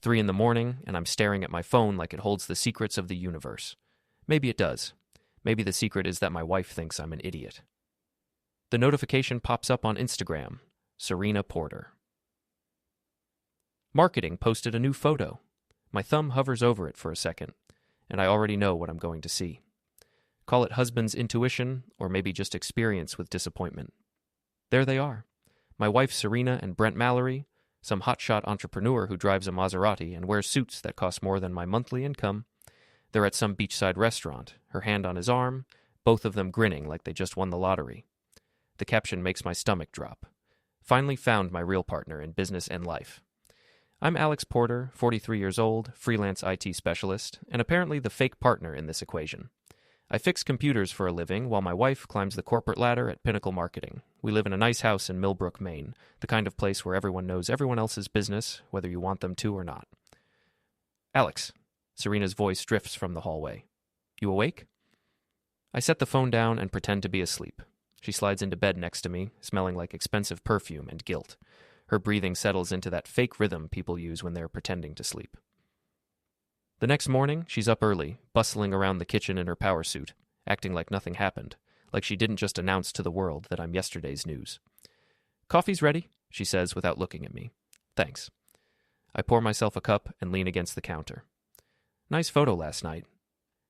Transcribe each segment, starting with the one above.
3 in the morning, and I'm staring at my phone like it holds the secrets of the universe. Maybe it does. Maybe the secret is that my wife thinks I'm an idiot. The notification pops up on Instagram. Serena Porter. Marketing posted a new photo. My thumb hovers over it for a second, and I already know what I'm going to see. Call it husband's intuition, or maybe just experience with disappointment. There they are. My wife Serena and Brent Mallory, some hotshot entrepreneur who drives a Maserati and wears suits that cost more than my monthly income. They're at some beachside restaurant, her hand on his arm, both of them grinning like they just won the lottery. The caption makes my stomach drop. Finally found my real partner in business and life. I'm Alex Porter, 43 years old, freelance IT specialist, and apparently the fake partner in this equation. I fix computers for a living while my wife climbs the corporate ladder at Pinnacle Marketing. We live in a nice house in Millbrook, Maine, the kind of place where everyone knows everyone else's business, whether you want them to or not. Alex, Serena's voice drifts from the hallway. You awake? I set the phone down and pretend to be asleep. She slides into bed next to me, smelling like expensive perfume and guilt. Her breathing settles into that fake rhythm people use when they're pretending to sleep. The next morning, she's up early, bustling around the kitchen in her power suit, acting like nothing happened, like she didn't just announce to the world that I'm yesterday's news. Coffee's ready, she says without looking at me. Thanks. I pour myself a cup and lean against the counter. Nice photo last night.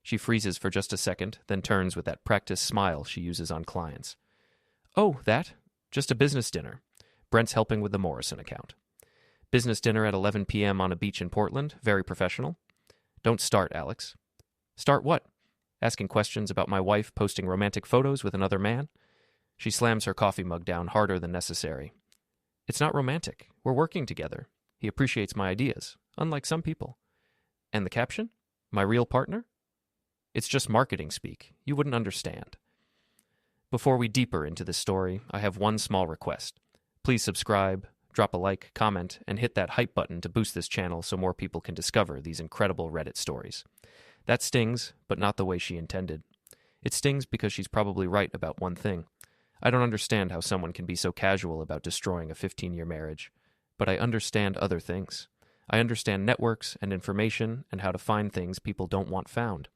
She freezes for just a second, then turns with that practiced smile she uses on clients. Oh, that? Just a business dinner. Brent's helping with the Morrison account. Business dinner at 11 p.m. on a beach in Portland, very professional. Don't start, Alex. Start what? Asking questions about my wife posting romantic photos with another man? She slams her coffee mug down harder than necessary. It's not romantic. We're working together. He appreciates my ideas, unlike some people. And the caption? My real partner? It's just marketing speak. You wouldn't understand. Before we deeper into this story, I have one small request. Please subscribe, drop a like, comment, and hit that hype button to boost this channel so more people can discover these incredible Reddit stories. That stings, but not the way she intended. It stings because she's probably right about one thing. I don't understand how someone can be so casual about destroying a 15-year marriage, but I understand other things. I understand networks and information and how to find things people don't want found.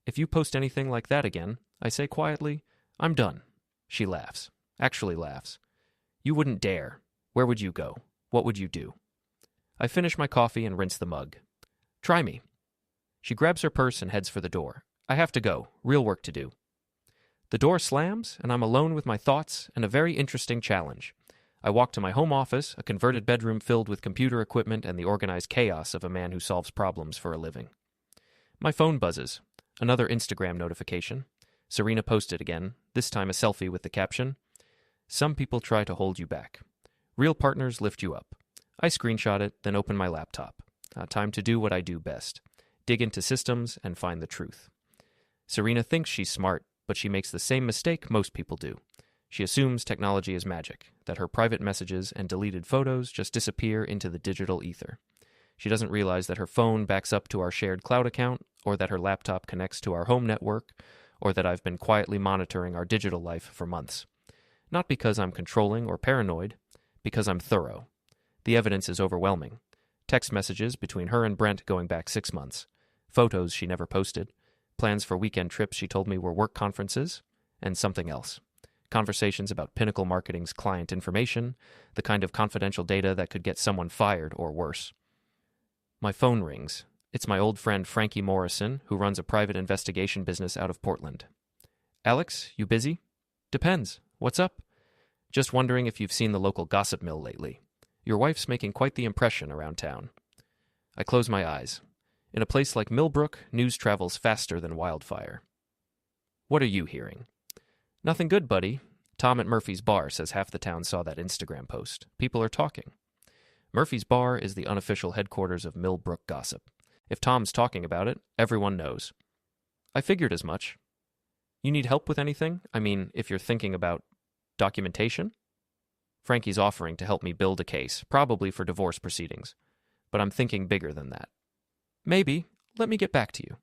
If you post anything like that again, I say quietly, I'm done. She laughs. Actually laughs. You wouldn't dare. Where would you go? What would you do? I finish my coffee and rinse the mug. Try me. She grabs her purse and heads for the door. I have to go. Real work to do. The door slams, and I'm alone with my thoughts and a very interesting challenge. I walk to my home office, a converted bedroom filled with computer equipment and the organized chaos of a man who solves problems for a living. My phone buzzes. Another Instagram notification. Serena posted again, this time a selfie with the caption, Some people try to hold you back. Real partners lift you up. I screenshot it, then open my laptop. Time to do what I do best. Dig into systems and find the truth. Serena thinks she's smart, but she makes the same mistake most people do. She assumes technology is magic, that her private messages and deleted photos just disappear into the digital ether. She doesn't realize that her phone backs up to our shared cloud account, or that her laptop connects to our home network, or that I've been quietly monitoring our digital life for months. Not because I'm controlling or paranoid, because I'm thorough. The evidence is overwhelming. Text messages between her and Brent going back 6 months. Photos she never posted. Plans for weekend trips she told me were work conferences. And something else. Conversations about Pinnacle Marketing's client information, the kind of confidential data that could get someone fired or worse. My phone rings. It's my old friend Frankie Morrison, who runs a private investigation business out of Portland. Alex, you busy? Depends. What's up? Just wondering if you've seen the local gossip mill lately. Your wife's making quite the impression around town. I close my eyes. In a place like Millbrook, news travels faster than wildfire. What are you hearing? Nothing good, buddy. Tom at Murphy's Bar says half the town saw that Instagram post. People are talking. Murphy's Bar is the unofficial headquarters of Millbrook gossip. If Tom's talking about it, everyone knows. I figured as much. You need help with anything? I mean, if you're thinking about documentation? Frankie's offering to help me build a case, probably for divorce proceedings. But I'm thinking bigger than that. Maybe. Let me get back to you.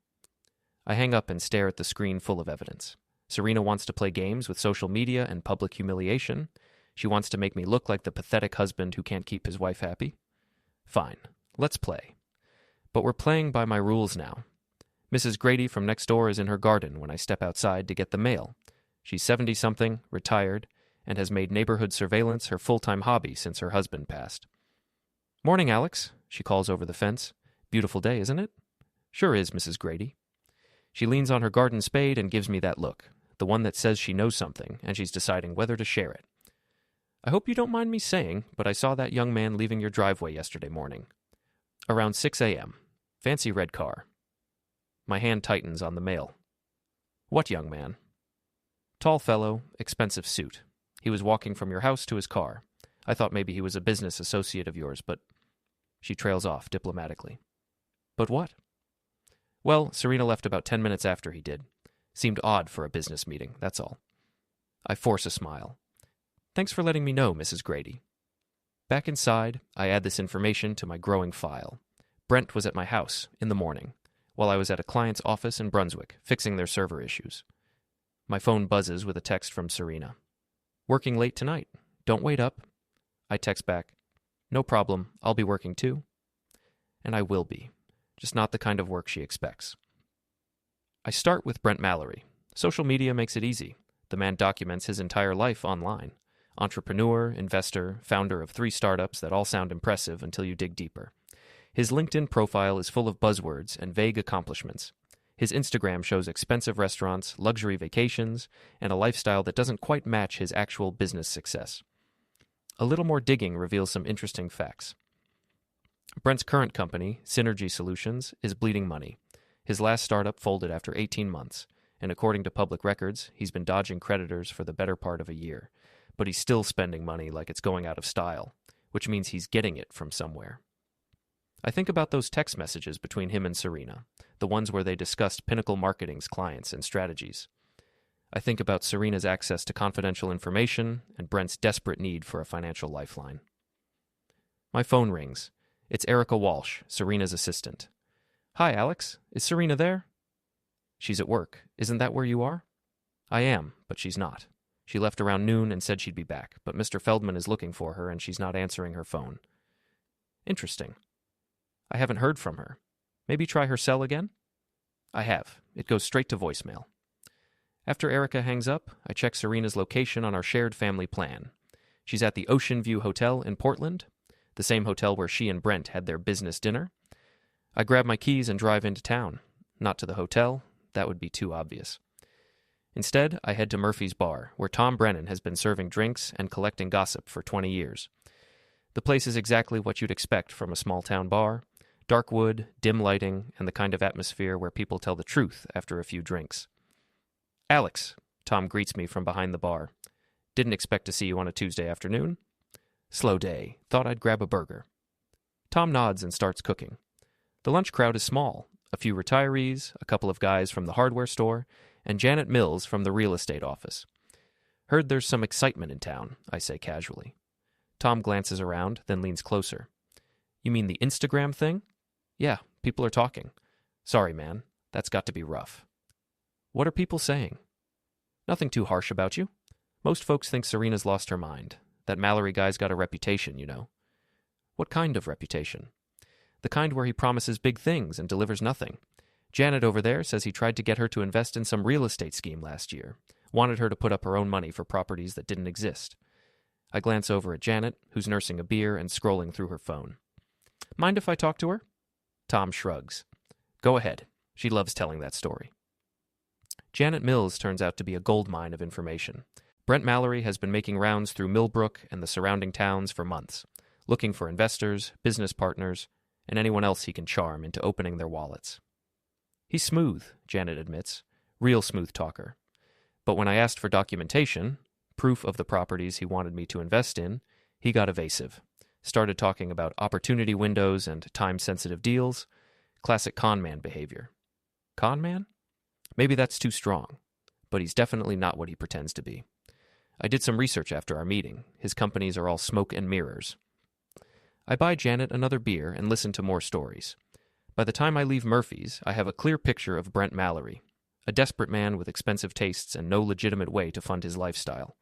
I hang up and stare at the screen full of evidence. Serena wants to play games with social media and public humiliation. She wants to make me look like the pathetic husband who can't keep his wife happy. Fine. Let's play. But we're playing by my rules now. Mrs. Grady from next door is in her garden when I step outside to get the mail. She's 70-something, retired, and has made neighborhood surveillance her full-time hobby since her husband passed. "Morning, Alex," she calls over the fence. "Beautiful day, isn't it?" "Sure is, Mrs. Grady." She leans on her garden spade and gives me that look, the one that says she knows something and she's deciding whether to share it. "I hope you don't mind me saying, but I saw that young man leaving your driveway yesterday morning. Around 6 a.m. Fancy red car." My hand tightens on the mail. "What young man?" "Tall fellow, expensive suit. He was walking from your house to his car. I thought maybe he was a business associate of yours, but—" She trails off diplomatically. "But what?" "Well, Serena left about 10 minutes after he did. Seemed odd for a business meeting, that's all." I force a smile. "Thanks for letting me know, Mrs. Grady." Back inside, I add this information to my growing file. Brent was at my house in the morning, while I was at a client's office in Brunswick, fixing their server issues. My phone buzzes with a text from Serena. "Working late tonight. Don't wait up." I text back, "No problem, I'll be working too." And I will be, just not the kind of work she expects. I start with Brent Mallory. Social media makes it easy. The man documents his entire life online. Entrepreneur, investor, founder of 3 startups that all sound impressive until you dig deeper. His LinkedIn profile is full of buzzwords and vague accomplishments. His Instagram shows expensive restaurants, luxury vacations, and a lifestyle that doesn't quite match his actual business success. A little more digging reveals some interesting facts. Brent's current company, Synergy Solutions, is bleeding money. His last startup folded after 18 months, and according to public records, he's been dodging creditors for the better part of a year. But he's still spending money like it's going out of style, which means he's getting it from somewhere. I think about those text messages between him and Serena, the ones where they discussed Pinnacle Marketing's clients and strategies. I think about Serena's access to confidential information and Brent's desperate need for a financial lifeline. My phone rings. It's Erica Walsh, Serena's assistant. "Hi, Alex. Is Serena there?" "She's at work. Isn't that where you are?" "I am, but she's not. She left around noon and said she'd be back, but Mr. Feldman is looking for her and she's not answering her phone." "Interesting. I haven't heard from her. Maybe try her cell again?" "I have. It goes straight to voicemail." After Erica hangs up, I check Serena's location on our shared family plan. She's at the Ocean View Hotel in Portland, the same hotel where she and Brent had their business dinner. I grab my keys and drive into town. Not to the hotel. That would be too obvious. Instead, I head to Murphy's Bar, where Tom Brennan has been serving drinks and collecting gossip for 20 years. The place is exactly what you'd expect from a small-town bar. Dark wood, dim lighting, and the kind of atmosphere where people tell the truth after a few drinks. "Alex," Tom greets me from behind the bar. "Didn't expect to see you on a Tuesday afternoon." "Slow day. Thought I'd grab a burger." Tom nods and starts cooking. The lunch crowd is small. A few retirees, a couple of guys from the hardware store, and Janet Mills from the real estate office. "Heard there's some excitement in town," I say casually. Tom glances around, then leans closer. "You mean the Instagram thing?" "Yeah, people are talking." "Sorry, man. That's got to be rough." "What are people saying?" "Nothing too harsh about you. Most folks think Serena's lost her mind. That Mallory guy's got a reputation, you know." "What kind of reputation?" "The kind where he promises big things and delivers nothing. Janet over there says he tried to get her to invest in some real estate scheme last year. Wanted her to put up her own money for properties that didn't exist." I glance over at Janet, who's nursing a beer and scrolling through her phone. "Mind if I talk to her?" Tom shrugs. "Go ahead. She loves telling that story." Janet Mills turns out to be a goldmine of information. Brent Mallory has been making rounds through Millbrook and the surrounding towns for months, looking for investors, business partners, and anyone else he can charm into opening their wallets. "He's smooth," Janet admits. "Real smooth talker. But when I asked for documentation, proof of the properties he wanted me to invest in, he got evasive. Started talking about opportunity windows and time-sensitive deals. Classic con man behavior." "Con man?" "Maybe that's too strong, but he's definitely not what he pretends to be. I did some research after our meeting. His companies are all smoke and mirrors." I buy Janet another beer and listen to more stories. By the time I leave Murphy's, I have a clear picture of Brent Mallory, a desperate man with expensive tastes and no legitimate way to fund his lifestyle,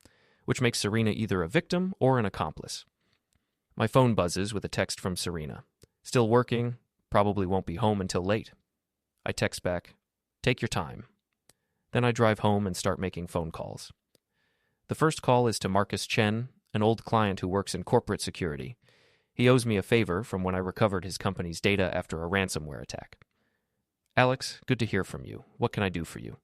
which makes Serena either a victim or an accomplice. My phone buzzes with a text from Serena. Still working, probably won't be home until late. I text back, take your time. Then I drive home and start making phone calls. The first call is to Marcus Chen, an old client who works in corporate security. He owes me a favor from when I recovered his company's data after a ransomware attack. Alex, good to hear from you. What can I do for you?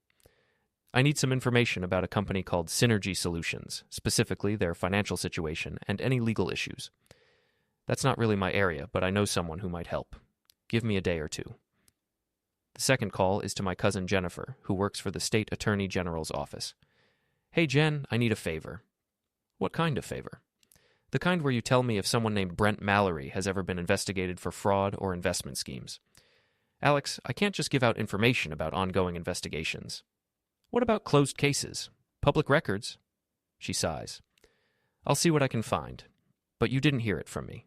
I need some information about a company called Synergy Solutions, specifically their financial situation and any legal issues. That's not really my area, but I know someone who might help. Give me a day or two. The second call is to my cousin Jennifer, who works for the State Attorney General's office. Hey Jen, I need a favor. What kind of favor? The kind where you tell me if someone named Brent Mallory has ever been investigated for fraud or investment schemes. Alex, I can't just give out information about ongoing investigations. What about closed cases? Public records? She sighs. I'll see what I can find, but you didn't hear it from me.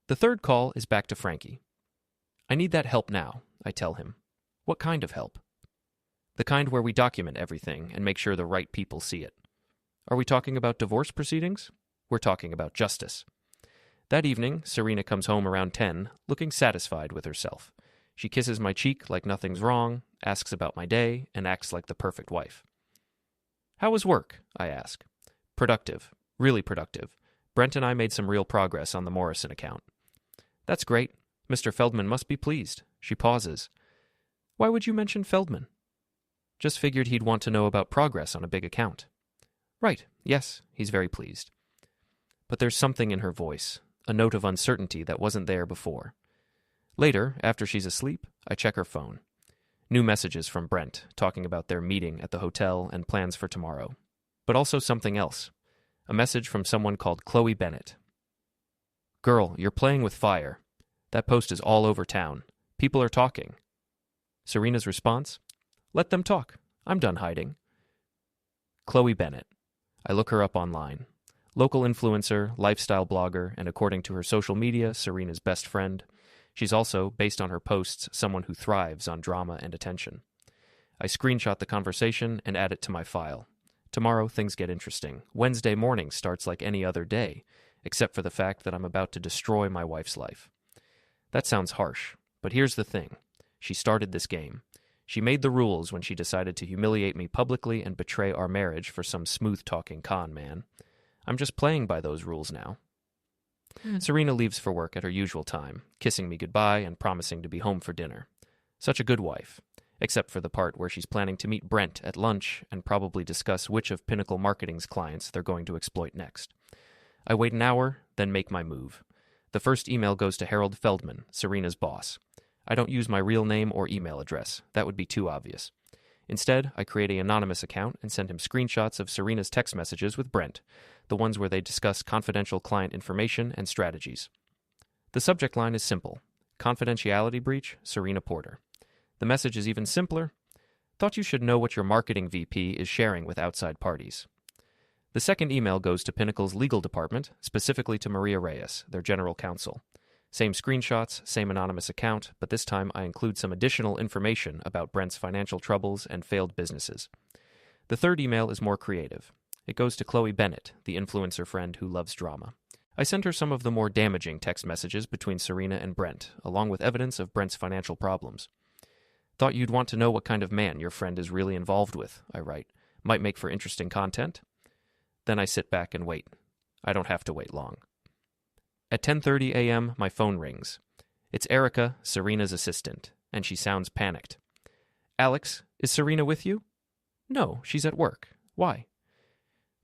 The third call is back to Frankie. I need that help now, I tell him. What kind of help? The kind where we document everything and make sure the right people see it. Are we talking about divorce proceedings? We're talking about justice. That evening, Serena comes home around 10, looking satisfied with herself. She kisses my cheek like nothing's wrong, asks about my day, and acts like the perfect wife. How was work? I ask. Productive. Really productive. Brent and I made some real progress on the Morrison account. That's great. Mr. Feldman must be pleased. She pauses. Why would you mention Feldman? Just figured he'd want to know about progress on a big account. Right. Yes, he's very pleased. But there's something in her voice, a note of uncertainty that wasn't there before. Later, after she's asleep, I check her phone. New messages from Brent, talking about their meeting at the hotel and plans for tomorrow. But also something else. A message from someone called Chloe Bennett. Girl, you're playing with fire. That post is all over town. People are talking. Serena's response? Let them talk. I'm done hiding. Chloe Bennett. I look her up online. Local influencer, lifestyle blogger, and according to her social media, Serena's best friend. She's also, based on her posts, someone who thrives on drama and attention. I screenshot the conversation and add it to my file. Tomorrow, things get interesting. Wednesday morning starts like any other day, except for the fact that I'm about to destroy my wife's life. That sounds harsh, but here's the thing. She started this game. She made the rules when she decided to humiliate me publicly and betray our marriage for some smooth-talking con man. I'm just playing by those rules now. Serena leaves for work at her usual time, kissing me goodbye and promising to be home for dinner. Such a good wife, except for the part where she's planning to meet Brent at lunch and probably discuss which of Pinnacle Marketing's clients they're going to exploit next. I wait an hour, then make my move. The first email goes to Harold Feldman, Serena's boss. I don't use my real name or email address. That would be too obvious. Instead, I create an anonymous account and send him screenshots of Serena's text messages with Brent, the ones where they discuss confidential client information and strategies. The subject line is simple. Confidentiality breach, Serena Porter. The message is even simpler. Thought you should know what your marketing VP is sharing with outside parties. The second email goes to Pinnacle's legal department, specifically to Maria Reyes, their general counsel. Same screenshots, same anonymous account, but this time I include some additional information about Brent's financial troubles and failed businesses. The third email is more creative. It goes to Chloe Bennett, the influencer friend who loves drama. I send her some of the more damaging text messages between Serena and Brent, along with evidence of Brent's financial problems. Thought you'd want to know what kind of man your friend is really involved with, I write. Might make for interesting content. Then I sit back and wait. I don't have to wait long. At 10:30 a.m., my phone rings. It's Erica, Serena's assistant, and she sounds panicked. Alex, is Serena with you? No, she's at work. Why?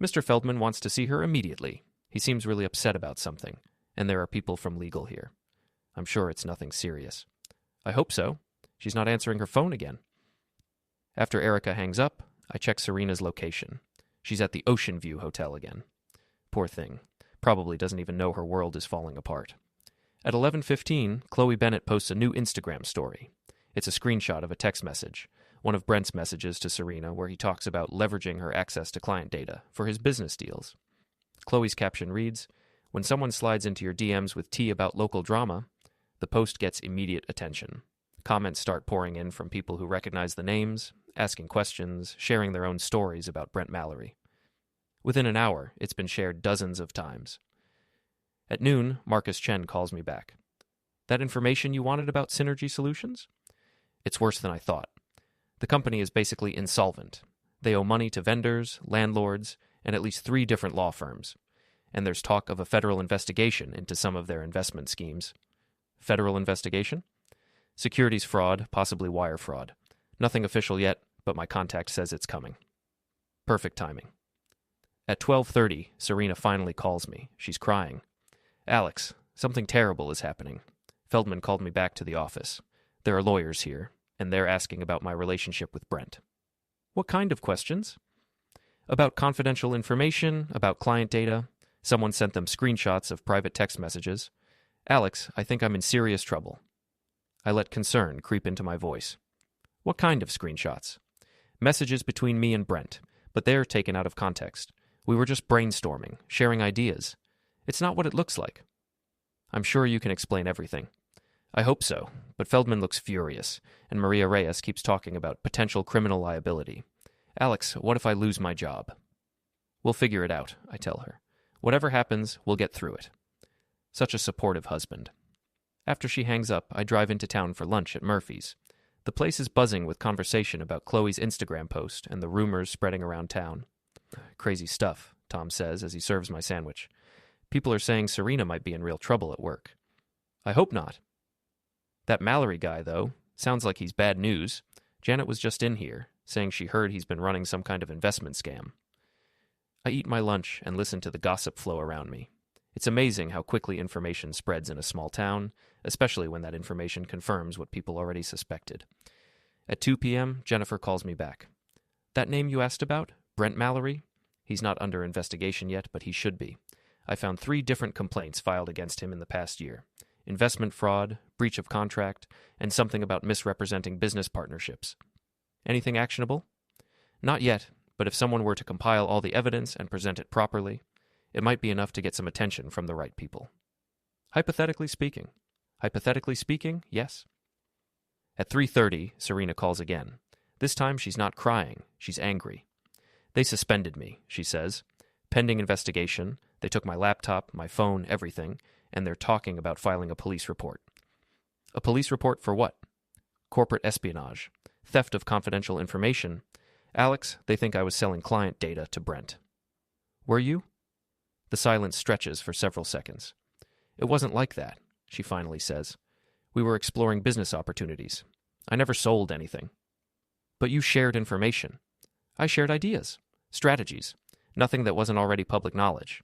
Mr. Feldman wants to see her immediately. He seems really upset about something, and there are people from legal here. I'm sure it's nothing serious. I hope so. She's not answering her phone again. After Erica hangs up, I check Serena's location. She's at the Ocean View Hotel again. Poor thing. Probably doesn't even know her world is falling apart. At 11:15, Chloe Bennett posts a new Instagram story. It's a screenshot of a text message, one of Brent's messages to Serena where he talks about leveraging her access to client data for his business deals. Chloe's caption reads, "When someone slides into your DMs with tea about local drama, the post gets immediate attention. Comments start pouring in from people who recognize the names, asking questions, sharing their own stories about Brent Mallory. Within an hour, it's been shared dozens of times. At noon, Marcus Chen calls me back. That information you wanted about Synergy Solutions? It's worse than I thought. The company is basically insolvent. They owe money to vendors, landlords, and at least 3 different law firms. And there's talk of a federal investigation into some of their investment schemes. Federal investigation? Securities fraud, possibly wire fraud. Nothing official yet, but my contact says it's coming. Perfect timing. At 12:30, Serena finally calls me. She's crying. Alex, something terrible is happening. Feldman called me back to the office. There are lawyers here, and they're asking about my relationship with Brent. What kind of questions? About confidential information, about client data. Someone sent them screenshots of private text messages. Alex, I think I'm in serious trouble. I let concern creep into my voice. What kind of screenshots? Messages between me and Brent, but they're taken out of context. We were just brainstorming, sharing ideas. It's not what it looks like. I'm sure you can explain everything. I hope so, but Feldman looks furious, and Maria Reyes keeps talking about potential criminal liability. Alex, what if I lose my job? We'll figure it out, I tell her. Whatever happens, we'll get through it. Such a supportive husband. After she hangs up, I drive into town for lunch at Murphy's. The place is buzzing with conversation about Chloe's Instagram post and the rumors spreading around town. Crazy stuff, Tom says as he serves my sandwich. People are saying Serena might be in real trouble at work. I hope not. That Mallory guy, though, sounds like he's bad news. Janet was just in here, saying she heard he's been running some kind of investment scam. I eat my lunch and listen to the gossip flow around me. It's amazing how quickly information spreads in a small town, especially when that information confirms what people already suspected. At 2 p.m., Jennifer calls me back. That name you asked about? Brent Mallory? He's not under investigation yet, but he should be. I found 3 different complaints filed against him in the past year. Investment fraud, breach of contract, and something about misrepresenting business partnerships. Anything actionable? Not yet, but if someone were to compile all the evidence and present it properly, it might be enough to get some attention from the right people. Hypothetically speaking, yes. At 3:30, Serena calls again. This time she's not crying, she's angry. They suspended me, she says. Pending investigation, they took my laptop, my phone, everything, and they're talking about filing a police report. A police report for what? Corporate espionage, theft of confidential information. Alex, they think I was selling client data to Brent. Were you? The silence stretches for several seconds. It wasn't like that, she finally says. We were exploring business opportunities. I never sold anything. But you shared information. I shared ideas, strategies, nothing that wasn't already public knowledge.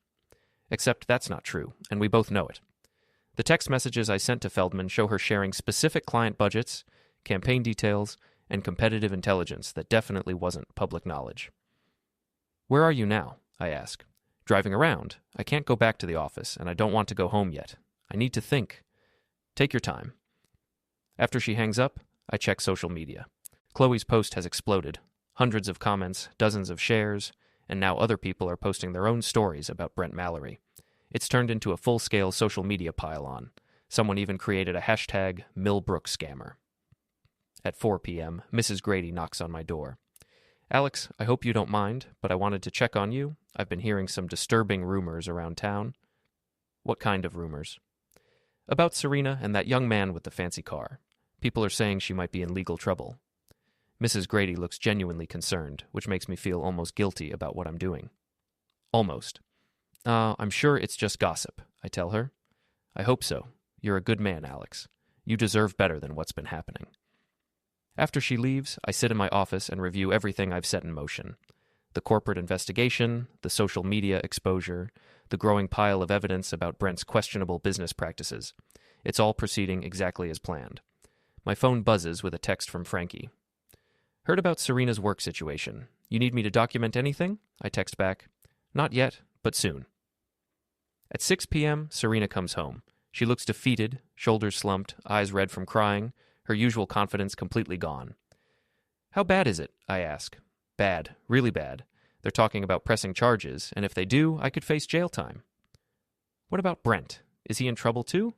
Except that's not true, and we both know it. The text messages I sent to Feldman show her sharing specific client budgets, campaign details, and competitive intelligence that definitely wasn't public knowledge. Where are you now? I ask. Driving around. I can't go back to the office, and I don't want to go home yet. I need to think. Take your time. After she hangs up, I check social media. Chloe's post has exploded. Hundreds of comments, dozens of shares, and now other people are posting their own stories about Brent Mallory. It's turned into a full-scale social media pile-on. Someone even created a hashtag #MillbrookScammer. At 4 p.m., Mrs. Grady knocks on my door. Alex, I hope you don't mind, but I wanted to check on you. I've been hearing some disturbing rumors around town. What kind of rumors? About Serena and that young man with the fancy car. People are saying she might be in legal trouble. Mrs. Grady looks genuinely concerned, which makes me feel almost guilty about what I'm doing. Almost. I'm sure it's just gossip, I tell her. I hope so. You're a good man, Alex. You deserve better than what's been happening. After she leaves, I sit in my office and review everything I've set in motion. The corporate investigation, the social media exposure, the growing pile of evidence about Brent's questionable business practices. It's all proceeding exactly as planned. My phone buzzes with a text from Frankie. Heard about Serena's work situation. You need me to document anything? I text back. Not yet, but soon. At 6 p.m., Serena comes home. She looks defeated, shoulders slumped, eyes red from crying, her usual confidence completely gone. How bad is it? I ask. Bad, really bad. They're talking about pressing charges, and if they do, I could face jail time. What about Brent? Is he in trouble too?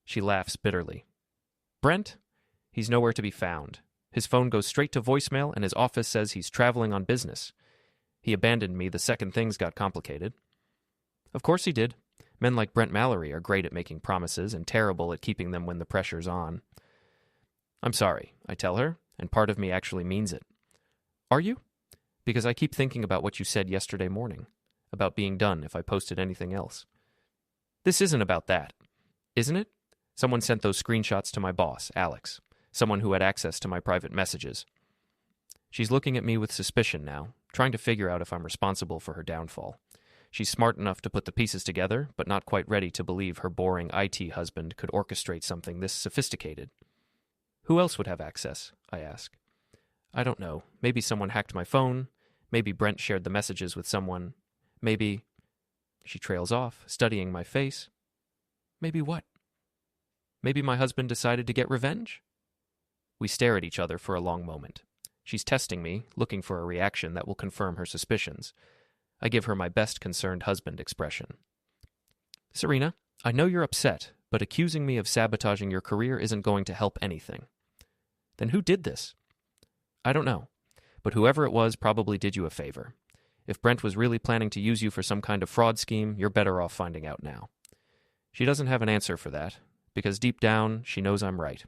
She laughs bitterly. Brent? He's nowhere to be found. His phone goes straight to voicemail, and his office says he's traveling on business. He abandoned me the second things got complicated. Of course he did. Men like Brent Mallory are great at making promises and terrible at keeping them when the pressure's on. I'm sorry, I tell her, and part of me actually means it. Are you? Because I keep thinking about what you said yesterday morning, about being done if I posted anything else. This isn't about that, isn't it? Someone sent those screenshots to my boss, Alex, someone who had access to my private messages. She's looking at me with suspicion now, trying to figure out if I'm responsible for her downfall. She's smart enough to put the pieces together, but not quite ready to believe her boring IT husband could orchestrate something this sophisticated. Who else would have access? I ask. I don't know. Maybe someone hacked my phone. Maybe Brent shared the messages with someone. Maybe... She trails off, studying my face. Maybe what? Maybe my husband decided to get revenge? We stare at each other for a long moment. She's testing me, looking for a reaction that will confirm her suspicions. I give her my best concerned husband expression. Serena, I know you're upset, but accusing me of sabotaging your career isn't going to help anything. Then who did this? I don't know, but whoever it was probably did you a favor. If Brent was really planning to use you for some kind of fraud scheme, you're better off finding out now. She doesn't have an answer for that, because deep down, she knows I'm right.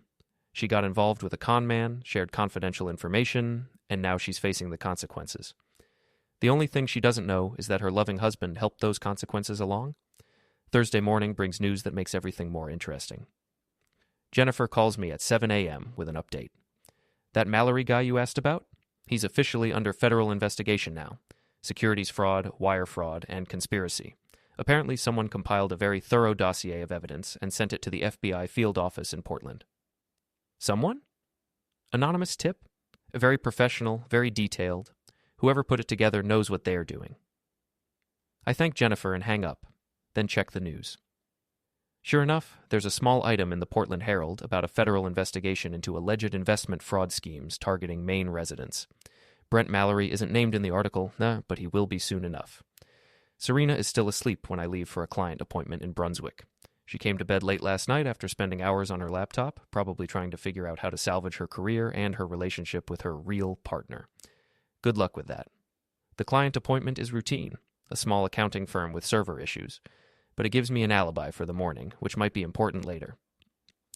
She got involved with a con man, shared confidential information, and now she's facing the consequences. The only thing she doesn't know is that her loving husband helped those consequences along. Thursday morning brings news that makes everything more interesting. Jennifer calls me at 7 a.m. with an update. That Mallory guy you asked about? He's officially under federal investigation now. Securities fraud, wire fraud, and conspiracy. Apparently someone compiled a very thorough dossier of evidence and sent it to the FBI field office in Portland. Someone? Anonymous tip? Very professional, very detailed. Whoever put it together knows what they're doing. I thank Jennifer and hang up, then check the news. Sure enough, there's a small item in the Portland Herald about a federal investigation into alleged investment fraud schemes targeting Maine residents. Brent Mallory isn't named in the article, but he will be soon enough. Serena is still asleep when I leave for a client appointment in Brunswick. She came to bed late last night after spending hours on her laptop, probably trying to figure out how to salvage her career and her relationship with her real partner. Good luck with that. The client appointment is routine, a small accounting firm with server issues, but it gives me an alibi for the morning, which might be important later.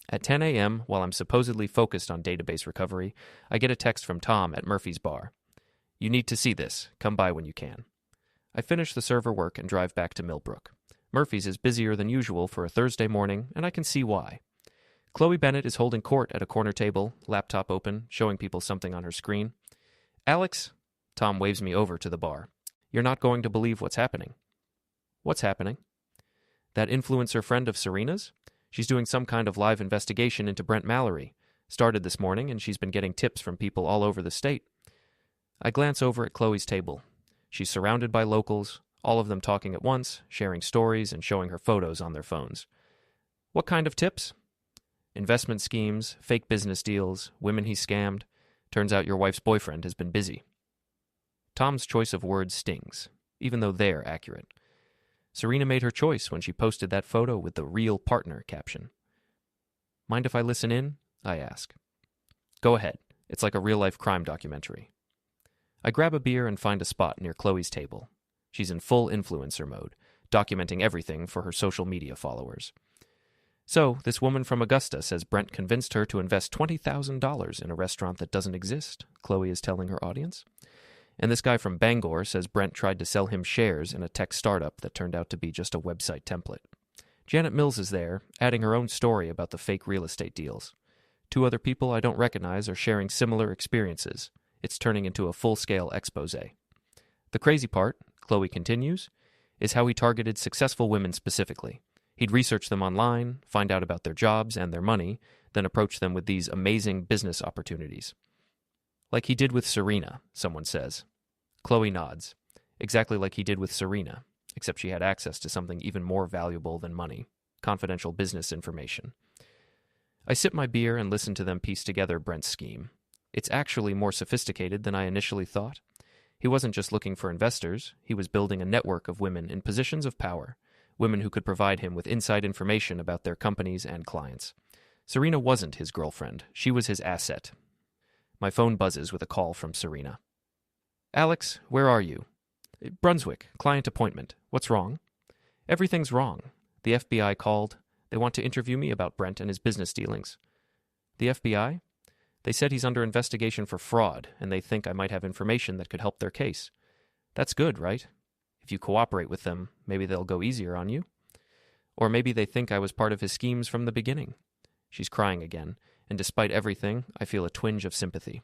At 10 a.m., while I'm supposedly focused on database recovery, I get a text from Tom at Murphy's Bar. You need to see this. Come by when you can. I finish the server work and drive back to Millbrook. Murphy's is busier than usual for a Thursday morning, and I can see why. Chloe Bennett is holding court at a corner table, laptop open, showing people something on her screen. Alex, Tom waves me over to the bar. You're not going to believe what's happening. What's happening? That influencer friend of Serena's? She's doing some kind of live investigation into Brent Mallory. Started this morning, and she's been getting tips from people all over the state. I glance over at Chloe's table. She's surrounded by locals, all of them talking at once, sharing stories and showing her photos on their phones. What kind of tips? Investment schemes, fake business deals, women he scammed. Turns out your wife's boyfriend has been busy. Tom's choice of words stings, even though they're accurate. Serena made her choice when she posted that photo with the real partner caption. Mind if I listen in? I ask. Go ahead. It's like a real-life crime documentary. I grab a beer and find a spot near Chloe's table. She's in full influencer mode, documenting everything for her social media followers. So, this woman from Augusta says Brent convinced her to invest $20,000 in a restaurant that doesn't exist, Chloe is telling her audience. And this guy from Bangor says Brent tried to sell him shares in a tech startup that turned out to be just a website template. Janet Mills is there, adding her own story about the fake real estate deals. Two other people I don't recognize are sharing similar experiences. It's turning into a full-scale expose. The crazy part, Chloe continues, is how he targeted successful women specifically. He'd research them online, find out about their jobs and their money, then approach them with these amazing business opportunities. Like he did with Serena, someone says. Chloe nods. Exactly like he did with Serena, except she had access to something even more valuable than money, confidential business information. I sip my beer and listen to them piece together Brent's scheme. It's actually more sophisticated than I initially thought. He wasn't just looking for investors, he was building a network of women in positions of power, women who could provide him with inside information about their companies and clients. Serena wasn't his girlfriend, she was his asset. My phone buzzes with a call from Serena. Alex, where are you? Brunswick, client appointment. What's wrong? Everything's wrong. The FBI called. They want to interview me about Brent and his business dealings. The FBI? They said he's under investigation for fraud, and they think I might have information that could help their case. That's good, right? If you cooperate with them, maybe they'll go easier on you. Or maybe they think I was part of his schemes from the beginning. She's crying again, and despite everything, I feel a twinge of sympathy.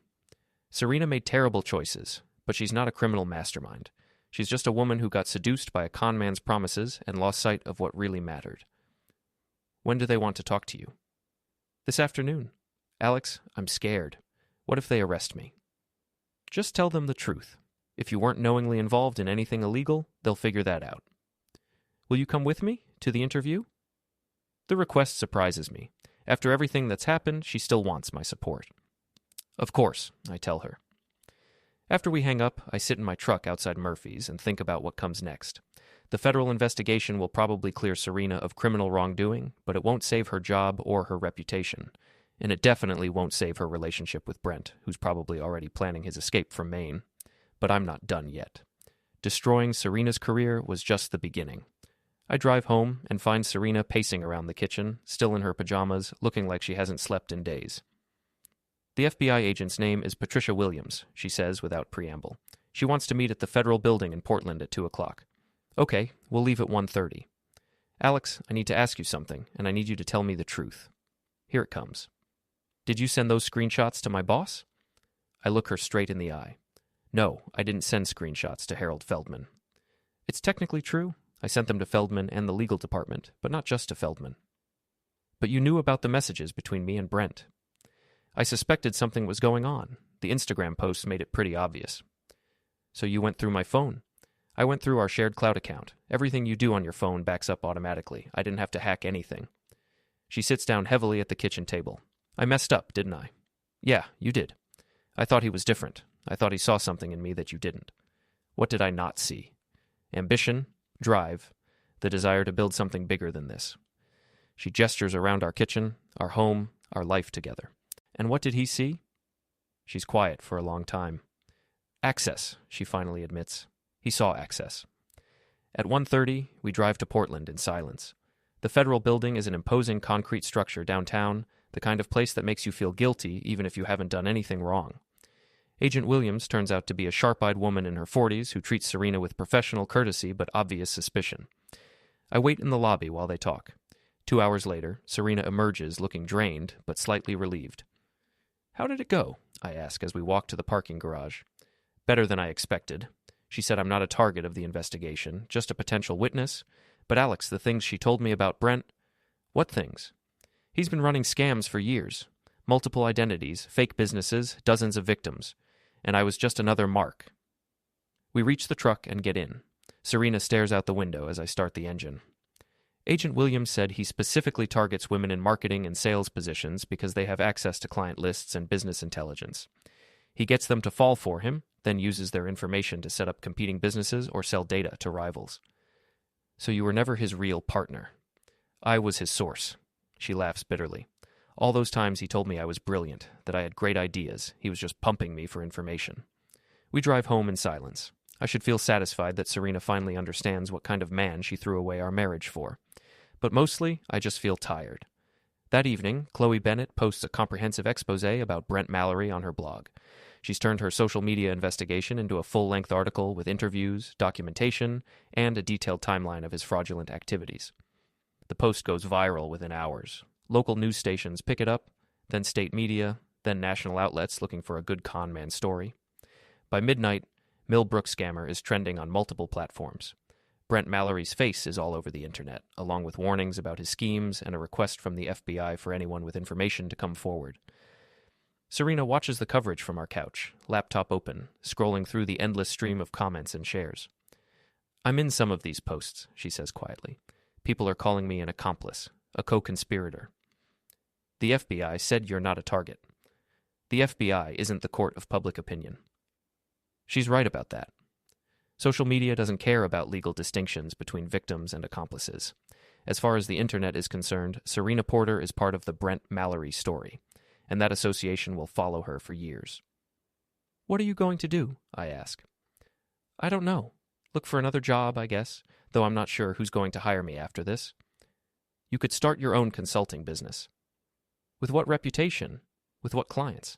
Serena made terrible choices, but she's not a criminal mastermind. She's just a woman who got seduced by a con man's promises and lost sight of what really mattered. When do they want to talk to you? This afternoon. Alex, I'm scared. What if they arrest me? Just tell them the truth. If you weren't knowingly involved in anything illegal, they'll figure that out. Will you come with me to the interview? The request surprises me. After everything that's happened, she still wants my support. Of course, I tell her. After we hang up, I sit in my truck outside Murphy's and think about what comes next. The federal investigation will probably clear Serena of criminal wrongdoing, but it won't save her job or her reputation. And it definitely won't save her relationship with Brent, who's probably already planning his escape from Maine. But I'm not done yet. Destroying Serena's career was just the beginning. I drive home and find Serena pacing around the kitchen, still in her pajamas, looking like she hasn't slept in days. The FBI agent's name is Patricia Williams, she says without preamble. She wants to meet at the federal building in Portland at 2 o'clock. Okay, we'll leave at 1:30. Alex, I need to ask you something, and I need you to tell me the truth. Here it comes. Did you send those screenshots to my boss? I look her straight in the eye. No, I didn't send screenshots to Harold Feldman. It's technically true. I sent them to Feldman and the legal department, but not just to Feldman. But you knew about the messages between me and Brent. I suspected something was going on. The Instagram posts made it pretty obvious. So you went through my phone. I went through our shared cloud account. Everything you do on your phone backs up automatically. I didn't have to hack anything. She sits down heavily at the kitchen table. I messed up, didn't I? Yeah, you did. I thought he was different. I thought he saw something in me that you didn't. What did I not see? Ambition, drive, the desire to build something bigger than this. She gestures around our kitchen, our home, our life together. And what did he see? She's quiet for a long time. Access, she finally admits. He saw access. At 1:30, we drive to Portland in silence. The federal building is an imposing concrete structure downtown, the kind of place that makes you feel guilty even if you haven't done anything wrong. Agent Williams turns out to be a sharp-eyed woman in her 40s who treats Serena with professional courtesy but obvious suspicion. I wait in the lobby while they talk. 2 hours later, Serena emerges looking drained but slightly relieved. How did it go? I ask as we walk to the parking garage. Better than I expected. She said I'm not a target of the investigation, just a potential witness. But Alex, the things she told me about Brent... What things? He's been running scams for years. Multiple identities, fake businesses, dozens of victims. And I was just another mark. We reach the truck and get in. Serena stares out the window as I start the engine. Agent Williams said he specifically targets women in marketing and sales positions because they have access to client lists and business intelligence. He gets them to fall for him, then uses their information to set up competing businesses or sell data to rivals. So you were never his real partner. I was his source. She laughs bitterly. All those times he told me I was brilliant, that I had great ideas. He was just pumping me for information. We drive home in silence. I should feel satisfied that Serena finally understands what kind of man she threw away our marriage for. But mostly, I just feel tired. That evening, Chloe Bennett posts a comprehensive expose about Brent Mallory on her blog. She's turned her social media investigation into a full-length article with interviews, documentation, and a detailed timeline of his fraudulent activities. The post goes viral within hours. Local news stations pick it up, then state media, then national outlets looking for a good con man story. By midnight, Millbrook scammer is trending on multiple platforms. Brent Mallory's face is all over the internet, along with warnings about his schemes and a request from the FBI for anyone with information to come forward. Serena watches the coverage from our couch, laptop open, scrolling through the endless stream of comments and shares. I'm in some of these posts, she says quietly. People are calling me an accomplice, a co-conspirator. The FBI said you're not a target. The FBI isn't the court of public opinion. She's right about that. Social media doesn't care about legal distinctions between victims and accomplices. As far as the internet is concerned, Serena Porter is part of the Brent Mallory story, and that association will follow her for years. What are you going to do? I ask. I don't know. Look for another job, I guess, though I'm not sure who's going to hire me after this. You could start your own consulting business. With what reputation? With what clients?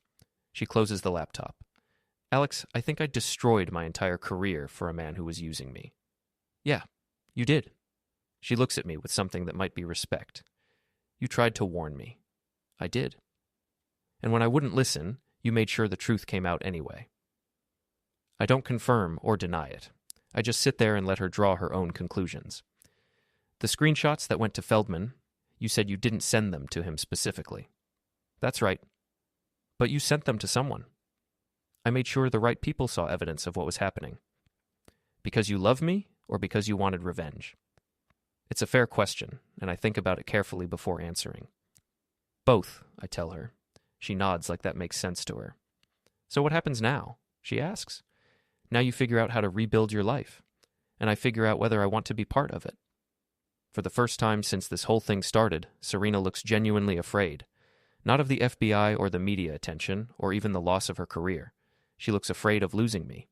She closes the laptop. Alex, I think I destroyed my entire career for a man who was using me. Yeah, you did. She looks at me with something that might be respect. You tried to warn me. I did. And when I wouldn't listen, you made sure the truth came out anyway. I don't confirm or deny it. I just sit there and let her draw her own conclusions. The screenshots that went to Feldman, you said you didn't send them to him specifically. That's right. But you sent them to someone. I made sure the right people saw evidence of what was happening. Because you love me or because you wanted revenge? It's a fair question, and I think about it carefully before answering. Both, I tell her. She nods like that makes sense to her. So what happens now? She asks. Now you figure out how to rebuild your life, and I figure out whether I want to be part of it. For the first time since this whole thing started, Serena looks genuinely afraid. Not of the FBI or the media attention, or even the loss of her career. She looks afraid of losing me.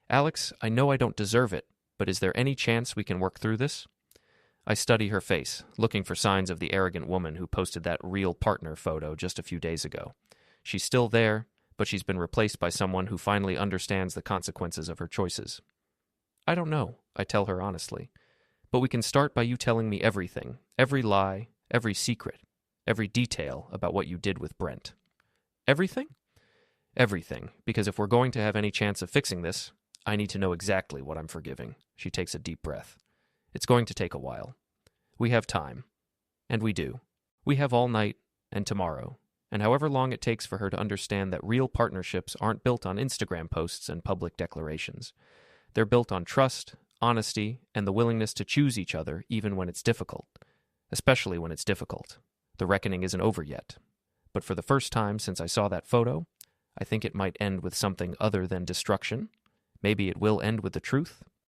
Alex, I know I don't deserve it, but is there any chance we can work through this? I study her face, looking for signs of the arrogant woman who posted that real partner photo just a few days ago. She's still there, but she's been replaced by someone who finally understands the consequences of her choices. I don't know, I tell her honestly. But we can start by you telling me everything, every lie, every secret, every detail about what you did with Brent. Everything? Everything, because if we're going to have any chance of fixing this, I need to know exactly what I'm forgiving. She takes a deep breath. It's going to take a while. We have time. And we do. We have all night and tomorrow, and however long it takes for her to understand that real partnerships aren't built on Instagram posts and public declarations. They're built on trust, honesty, and the willingness to choose each other even when it's difficult. Especially when it's difficult. The reckoning isn't over yet. But for the first time since I saw that photo, I think it might end with something other than destruction. Maybe it will end with the truth.